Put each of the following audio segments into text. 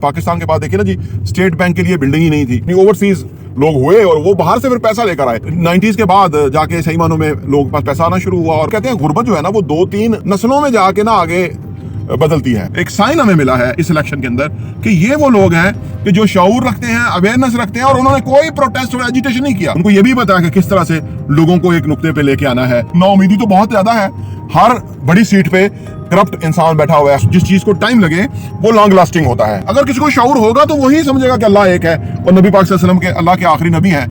पाकिस्तान के पास देखिए ना जी, स्टेट बैंक के लिए बिल्डिंग ही नहीं थी, ओवरसीज लोग हुए और वो बाहर से फिर पैसा लेकर आए। 90s के बाद जाके सही मानों में लोगों के पास पैसा आना शुरू हुआ और कहते हैं गुर्बत जो है ना वो 2-3 नस्लों में जाके ना आगे बदलती है। एक साइन हमें मिला है इस इलेक्शन के अंदर कि ये वो लोग हैं कि जो शऊर रखते हैं, अवेयरनेस रखते हैं और उन्होंने कोई प्रोटेस्ट और एजिटेशन नहीं किया। उनको ये भी पता है कि किस तरह से लोगों को एक नुक्ते पे लेके आना है। नाउमीदी तो बहुत ज्यादा है, हर बड़ी सीट पे करप्ट इंसान बैठा हुआ है। जिस चीज को टाइम लगे वो लॉन्ग लास्टिंग होता है। अगर किसी को शऊर होगा तो वही समझेगा कि अल्लाह एक है और नबी पाक सल्लल्लाहु अलैहि वसल्लम के अल्लाह के आखिरी नबी हैं।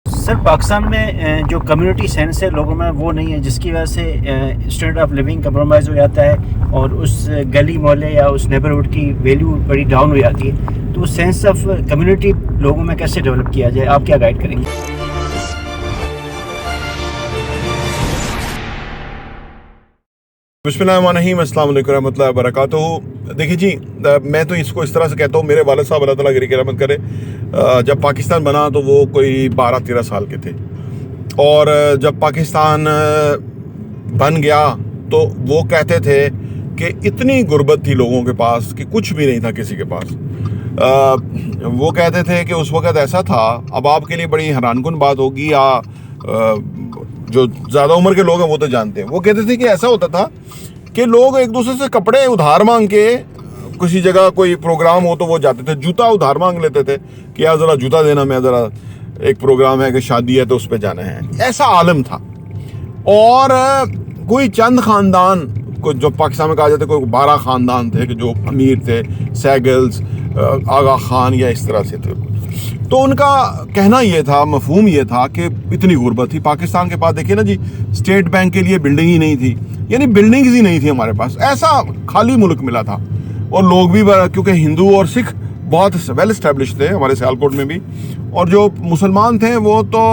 सर, पाकिस्तान में जो कम्युनिटी सेंस है लोगों में वो नहीं है, जिसकी वजह से स्टैंडर्ड ऑफ लिविंग कंप्रोमाइज़ हो जाता है और उस गली मोहल्ले या उस नेबरहुड की वैल्यू बड़ी डाउन हो जाती है। तो सेंस ऑफ कम्युनिटी लोगों में कैसे डेवलप किया जाए, आप क्या गाइड करेंगे? बिस्मिल्लाहिर्रहमानिर्रहीम, अस्सलाम वालेकुम रहमतुल्लाहि व बरकातुहू। देखिए जी, मैं तो इसको इस तरह से कहता हूँ, मेरे वालिद साहब अल्लाह ताला की रहमत करे, जब पाकिस्तान बना तो वो कोई 12-13 साल के थे और जब पाकिस्तान बन गया तो वो कहते थे कि इतनी गुर्बत थी लोगों के पास कि कुछ भी नहीं था किसी के पास। वो कहते थे कि उस वक़्त ऐसा था, अब आपके लिए बड़ी हैरानकुन बात होगी या जो ज़्यादा उम्र के लोग हैं वो तो जानते हैं। वो कहते थे कि ऐसा होता था कि लोग एक दूसरे से कपड़े उधार मांग के, किसी जगह कोई प्रोग्राम हो तो वो जाते थे, जूता उधार मांग लेते थे कि यार ज़रा जूता देना, मैं ज़रा एक प्रोग्राम है कि शादी है तो उस पर जाना है। ऐसा आलम था। और कोई चंद ख़ानदान को, जो पाकिस्तान में कहा जाता है, कोई 12 ख़ानदान थे कि जो अमीर थे, सैगल्स, आगा खान या इस तरह से थे। तो उनका कहना ये था, मफहूम ये था कि इतनी गुर्बत थी। पाकिस्तान के पास देखिए ना जी, स्टेट बैंक के लिए बिल्डिंग ही नहीं थी, यानी बिल्डिंग्स ही नहीं थी हमारे पास। ऐसा खाली मुल्क मिला था और लोग भी, क्योंकि हिंदू और सिख बहुत वेल एस्टेब्लिश थे हमारे सियालकोट में भी, और जो मुसलमान थे वो तो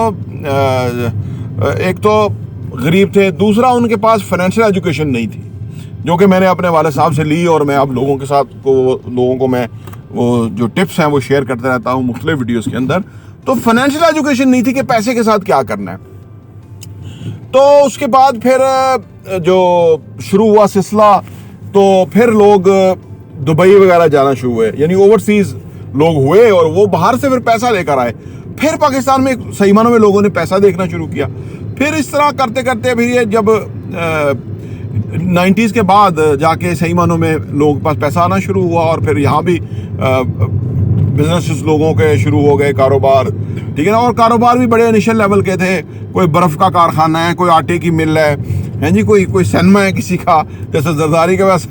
एक तो गरीब थे, दूसरा उनके पास फाइनेंशियल एजुकेशन नहीं थी, जो कि मैंने अपने वाले साहब से ली और मैं अब लोगों के साथ लोगों को मैं वो जो टिप्स हैं वो शेयर करता रहता हूँ मुख्तलिफ वीडियोस के अंदर। तो फाइनेंशियल एजुकेशन नहीं थी कि पैसे के साथ क्या करना है। तो उसके बाद फिर जो शुरू हुआ सिलसिला, तो फिर लोग दुबई वगैरह जाना शुरू हुए, यानी ओवरसीज लोग हुए और वो बाहर से फिर पैसा लेकर आए। फिर पाकिस्तान में सही मानों में लोगों ने पैसा देखना शुरू किया। फिर इस तरह करते करते फिर ये जब 90s के बाद जाके सही मानों में लोगों के पास पैसा आना शुरू हुआ और फिर यहाँ भी बिजनेस लोगों के शुरू हो गए, कारोबार, ठीक है ना। और कारोबार भी बड़े इनिशियल लेवल के थे। कोई बर्फ़ का कारखाना है, कोई आटे की मिल है जी, कोई सिनेमा है किसी का, जैसे जरदारी के पास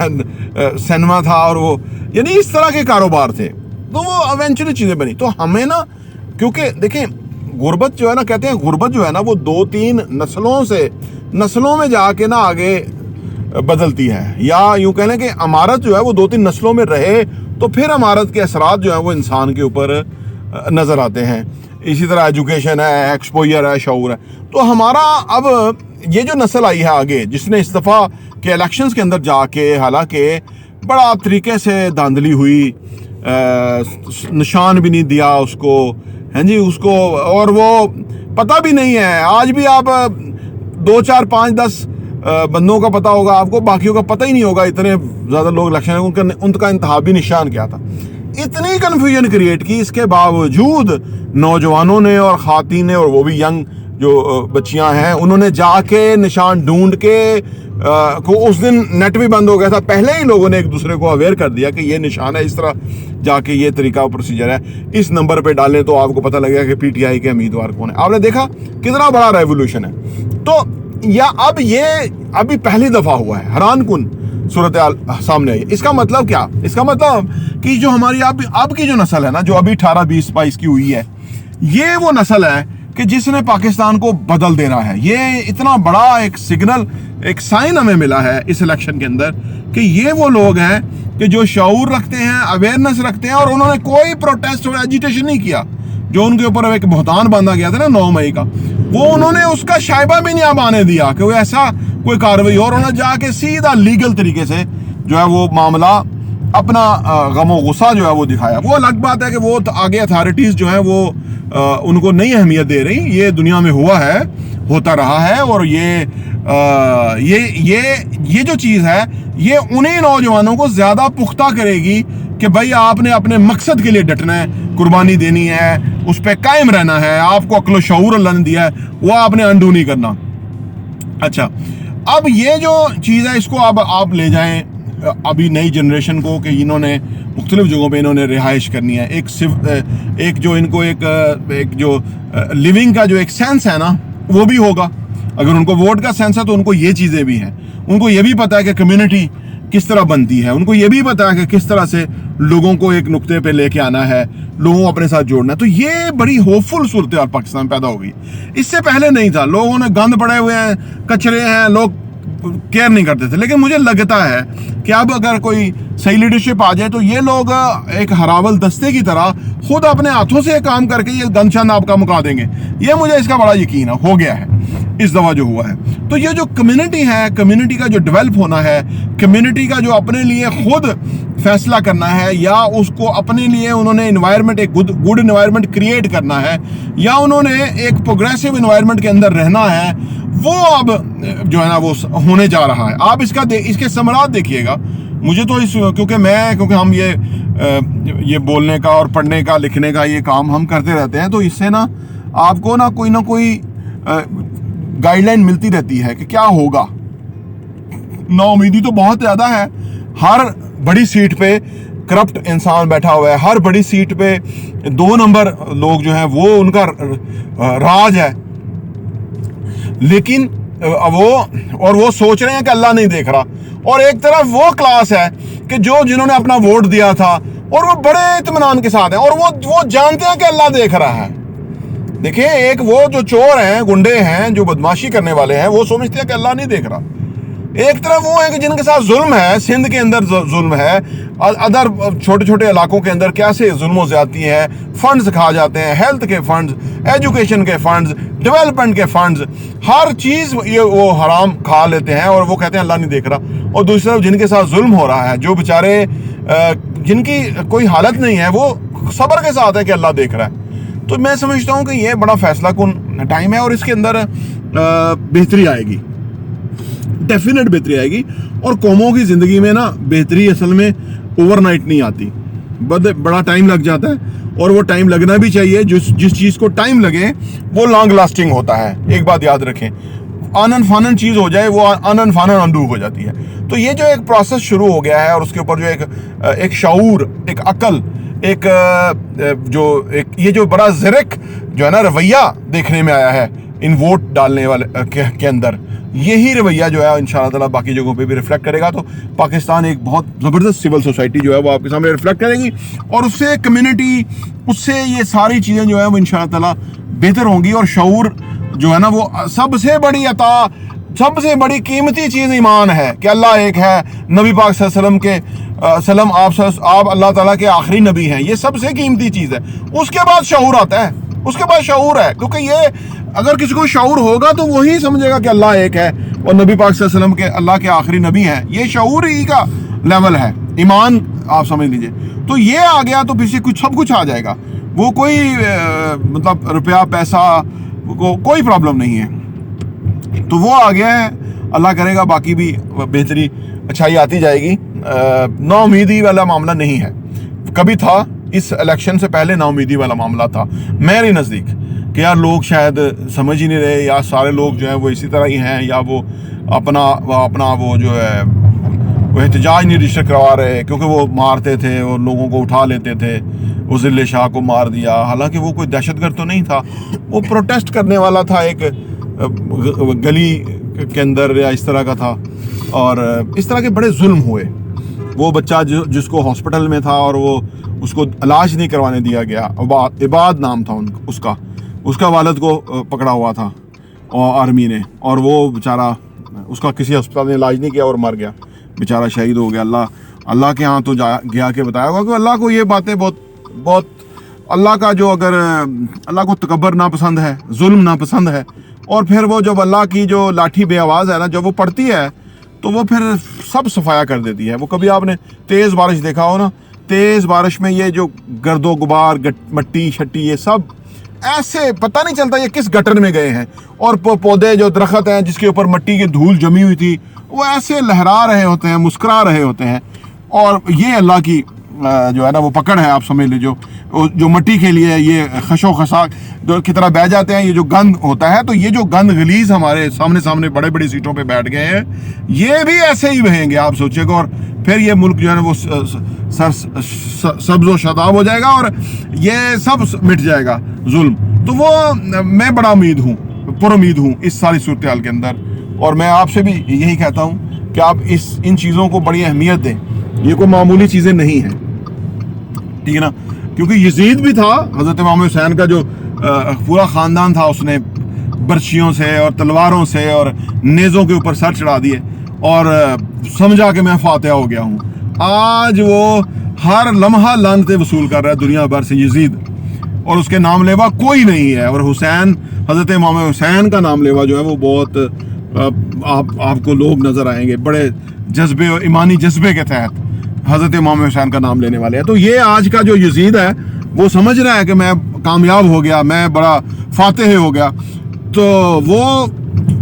सिनेमा था, और वो यानी इस तरह के कारोबार थे। तो वो इवेंचुअली चीज़ें बनी। तो हमें ना, क्योंकि देखें गुर्बत जो है ना, कहते हैं गुर्बत जो है ना वो 2-3 नस्लों में जाके ना आगे बदलती है, या यूं कह लें कि अमारत जो है वो 2-3 नस्लों में रहे तो फिर अमारत के असरात जो है वो इंसान के ऊपर नज़र आते हैं। इसी तरह एजुकेशन है, एक्सपोजर है, शऊर है। तो हमारा अब ये जो नस्ल आई है आगे, जिसने इस दफ़ा के इलेक्शंस के अंदर जाके हालांकि बड़ा तरीके से धांधली हुई, निशान भी नहीं दिया उसको, हैं जी, उसको, और वो पता भी नहीं है। आज भी आप 2, 4, 5, 10 बंदों का पता होगा आपको, बाकियों का पता ही नहीं होगा। इतने ज़्यादा लोग इलेक्शन, उनका इंतखाबी निशान क्या था। इतनी कन्फ्यूजन क्रिएट की, इसके बावजूद नौजवानों ने और ख़ातीन ने, और वो भी यंग जो बच्चियां हैं, उन्होंने जाके निशान ढूंढ के को उस दिन नेट भी बंद हो गया था, पहले ही लोगों ने एक दूसरे को अवेयर कर दिया कि ये निशान है, इस तरह जाके ये तरीका प्रोसीजर है, इस नंबर पे डालें तो आपको पता लगेगा कि पीटीआई के उम्मीदवार कौन है। आपने देखा कितना बड़ा रेवोल्यूशन है। तो या अब ये अभी पहली दफ़ा हुआ है, हैरानकुन सूरत सामने आई। इसका मतलब क्या? इसका मतलब कि जो हमारी अब की जो नस्ल है ना, जो अभी 18, 20, 22 की हुई है, ये वो नस्ल है कि जिसने पाकिस्तान को बदल देना है। ये इतना बड़ा एक सिग्नल, एक साइन हमें मिला है इस इलेक्शन के अंदर कि ये वो लोग हैं कि जो शऊर रखते हैं, अवेयरनेस रखते हैं, और उन्होंने कोई प्रोटेस्ट और एजिटेशन नहीं किया। जो उनके ऊपर एक बहुतान बांधा गया था ना 9 मई का, वो उन्होंने उसका शायबा भी नहीं आने दिया कि वो ऐसा कोई कार्रवाई हो, और उन्होंने जाके सीधा लीगल तरीके से जो है वो मामला अपना गम व गुस्सा जो है वो दिखाया। वो अलग बात है कि वो आगे अथॉरिटीज़ जो है वो उनको नहीं अहमियत दे रही। ये दुनिया में हुआ है, होता रहा है, और ये जो चीज़ है ये उन्हीं नौजवानों को ज़्यादा पुख्ता करेगी कि भाई आपने अपने मकसद के लिए डटना है, कुर्बानी देनी है, उस पर कायम रहना है। आपको अक्ल शऊर अल्लाह ने दिया है, वो आपने अंडू नहीं करना। अच्छा, अब ये जो चीज़ है इसको अब आप ले जाएं अभी नई जनरेशन को कि इन्होंने मुख्तलिफ जगहों पे इन्होंने रिहाइश करनी है। एक जो इनको एक जो लिविंग का जो एक सेंस है ना वो भी होगा। अगर उनको वोट का सेंस है तो उनको ये चीज़ें भी हैं। उनको ये भी पता है कि कम्युनिटी किस तरह बनती है, उनको ये भी पता है कि किस तरह से लोगों को एक नुक्ते पे लेके आना है, लोगों को अपने साथ जोड़ना है। तो ये बड़ी होपफुल सूरत हाल पाकिस्तान पैदा हो गई। इससे पहले नहीं था, लोगों ने गंद पड़े हुए हैं, कचरे हैं, लोग केयर नहीं करते थे। लेकिन मुझे लगता है कि अब अगर कोई सही लीडरशिप आ जाए तो ये लोग एक हरावल दस्ते की तरह खुद अपने हाथों से काम करके ये गंदशंद आपका मुका देंगे। ये मुझे इसका बड़ा यकीन है, हो गया है इस दफ़ा जो हुआ है। तो ये जो कम्युनिटी है, कम्युनिटी का जो डेवलप होना है, कम्युनिटी का जो अपने लिए खुद फैसला करना है, या उसको अपने लिए उन्होंने इन्वायरमेंट एक गुड इन्वायरमेंट क्रिएट करना है, या उन्होंने एक प्रोग्रेसिव इन्वायरमेंट के अंदर रहना है, वो अब जो है ना वो होने जा रहा है। आप इसके समरात देखिएगा। मुझे तो क्योंकि हम ये बोलने का और पढ़ने का लिखने का ये काम हम करते रहते हैं, तो इससे ना आपको ना कोई गाइडलाइन मिलती रहती है कि क्या होगा। नाउमीदी तो बहुत ज़्यादा है। हर बड़ी सीट पे करप्ट इंसान बैठा हुआ है, हर बड़ी सीट पे 2 नंबर लोग जो हैं वो उनका राज है। लेकिन वो सोच रहे हैं कि अल्लाह नहीं देख रहा, और एक तरफ वो क्लास है कि जिन्होंने अपना वोट दिया था और वो बड़े इत्मीनान के साथ हैं, और वो जानते हैं कि अल्लाह देख रहा है। देखिए, एक वो जो चोर हैं, गुंडे हैं, जो बदमाशी करने वाले हैं, वो समझते हैं कि अल्लाह नहीं देख रहा। एक तरफ वो है कि जिनके साथ जुल्म है, सिंध के अंदर जुल्म है, अदर छोटे छोटे इलाकों के अंदर कैसे जुल्म ज़्यादती है, फंड्स खा जाते हैं, हेल्थ के फंड्स, एजुकेशन के फंड्स, डेवलपमेंट के फंड्स, हर चीज़ ये वो हराम खा लेते हैं, और वो कहते हैं अल्लाह नहीं देख रहा। और दूसरी तरफ जिनके साथ जुल्म हो रहा है, जो बेचारे जिनकी कोई हालत नहीं है, वो सब्र के साथ है कि अल्लाह देख रहा है। तो मैं समझता हूँ कि ये बड़ा फैसला कुन टाइम है, और इसके अंदर बेहतरी आएगी, डेफिनेट बेहतरी आएगी। और कौमों की ज़िंदगी में ना बेहतरी असल में ओवरनाइट नहीं आती, बड़ा टाइम लग जाता है, और वो टाइम लगना भी चाहिए। जिस चीज़ को टाइम लगे वो लॉन्ग लास्टिंग होता है। एक बात याद रखें, आनन फानन चीज़ हो जाए वो आनन फानन अंडू हो जाती है। तो ये जो एक प्रोसेस शुरू हो गया है, और उसके ऊपर जो एक शऊर, एक अकल, ये जो बड़ा ज़िरक जो है ना रवैया देखने में आया है इन वोट डालने वाले के अंदर, यही रवैया जो है इंशाअल्लाह ताला बाकी जगहों पे भी रिफ्लेक्ट करेगा। तो पाकिस्तान एक बहुत ज़बरदस्त सिविल सोसाइटी जो है वो आपके सामने रिफ्लेक्ट करेगी, और उससे कम्युनिटी, उससे ये सारी चीज़ें जो है वो इंशाअल्लाह ताला बेहतर होंगी। और शऊर जो है ना वो सबसे बड़ी अता, सबसे बड़ी कीमती चीज़ ईमान है कि अल्लाह एक है, नबी पाक सल्लल्लाहु अलैहि वसल्लम आप अल्लाह ताला के आखिरी नबी हैं, ये सबसे कीमती चीज़ है। उसके बाद शऊर आता है, उसके बाद शऊर है, क्योंकि ये अगर किसी को शऊर होगा तो वही समझेगा कि अल्लाह एक है और नबी पाक सल्लल्लाहु अलैहि वसल्लम के अल्लाह के आखिरी नबी हैं। ये शऊर ही का लेवल है, ईमान आप समझ लीजिए। तो ये आ गया तो पीछे सब कुछ आ जाएगा। वो कोई मतलब रुपया पैसा कोई प्रॉब्लम नहीं है। तो वो आ गया है, अल्लाह करेगा बाकी भी बेहतरी अच्छाई आती जाएगी। नाउमीदी वाला मामला नहीं है, कभी था, इस इलेक्शन से पहले नाउमीदी वाला मामला था मेरे नज़दीक, कि यार लोग शायद समझ ही नहीं रहे, या सारे लोग जो है वो इसी तरह ही हैं, या वो अपना वो जो है वो एहतजाज नहीं रजिस्टर करवा रहे, क्योंकि वो मारते थे और लोगों को उठा लेते थे। उज़िल शाह को मार दिया, हालांकि वो कोई दहशतगर्द तो नहीं था, वो प्रोटेस्ट करने वाला था, एक गली के अंदर या इस तरह का था। और इस तरह के बड़े जुल्म हुए। वो बच्चा जिसको हॉस्पिटल में था और वो उसको इलाज नहीं करवाने दिया गया, इबाद नाम था उसका वालिद को पकड़ा हुआ था और आर्मी ने, और वो बेचारा, उसका किसी अस्पताल ने इलाज नहीं किया और मर गया, बेचारा शहीद हो गया। अल्लाह के यहाँ तो गया के बताया होगा कि अल्लाह को ये बातें बहुत अल्लाह का जो, अगर अल्लाह को तकब्बर नापसंद है, जुल्म नापसंद है, और फिर वो जब अल्लाह की जो लाठी बे आवाज़ है ना, जब वो पड़ती है तो वो फिर सब सफाया कर देती है। वो कभी आपने तेज़ बारिश देखा हो ना, तेज़ बारिश में ये जो गर्दो गुबार मट्टी शट्टी ये सब ऐसे पता नहीं चलता ये किस गटर में गए हैं, और पौधे जो दरख्त हैं जिसके ऊपर मट्टी की धूल जमी हुई थी वो ऐसे लहरा रहे होते हैं, मुस्कुरा रहे होते हैं। और ये अल्लाह की जो है ना वो पकड़ है, आप समझ लीजिए। जो मिट्टी के लिए ये खशो खसा की तरह बह जाते हैं, ये जो गंद होता है, तो ये जो गंद गलीज हमारे सामने बड़े बड़ी सीटों पे बैठ गए हैं, ये भी ऐसे ही बहेंगे, आप सोचिएगा। और फिर ये मुल्क जो है ना वो सब्ज़ व शादाब हो जाएगा और ये सब मिट जाएगा जुल्म। तो वो मैं बड़ा पुरुम्मीद हूँ इस सारी सूरत हाल के अंदर। और मैं आपसे भी यही कहता हूँ कि आप इन चीज़ों को बड़ी अहमियत दें, ये कोई मामूली चीज़ें नहीं हैं, ठीक है ना। क्योंकि यजीद भी था, हज़रत इमाम हुसैन का जो पूरा ख़ानदान था, उसने बर्छियों से और तलवारों से और नेज़ों के ऊपर सर चढ़ा दिए और समझा कि मैं फातिहा हो गया हूँ। आज वो हर लम्हा लानतें वसूल कर रहा है दुनिया भर से यजीद, और उसके नाम लेवा कोई नहीं है। और हुसैन, हज़रत इमाम हुसैन का नाम लेवा जो है वो बहुत आपको लोग नज़र आएंगे बड़े जज्बे और ईमानी जज्बे के तहत हज़रत इमाम हुसैन का नाम लेने वाले हैं। तो ये आज का जो यजीद है वो समझ रहा है कि मैं कामयाब हो गया, मैं बड़ा फातिह हो गया, तो वो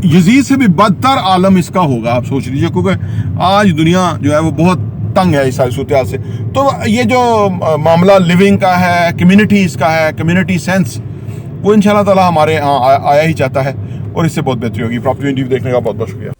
यजीद से भी बदतर आलम इसका होगा, आप सोच लीजिए। क्योंकि आज दुनिया जो है वो बहुत तंग है इस सारी सूरत से। तो ये जो मामला लिविंग का है, कम्युनिटीज़ का है, कम्युनिटी सेंस, वो इंशाल्लाह ताला हमारे यहाँ आया ही चाहता है और इससे बहुत बेहतरी होगी। प्रॉपर्टी टीवी देखने का बहुत बहुत शुक्रिया।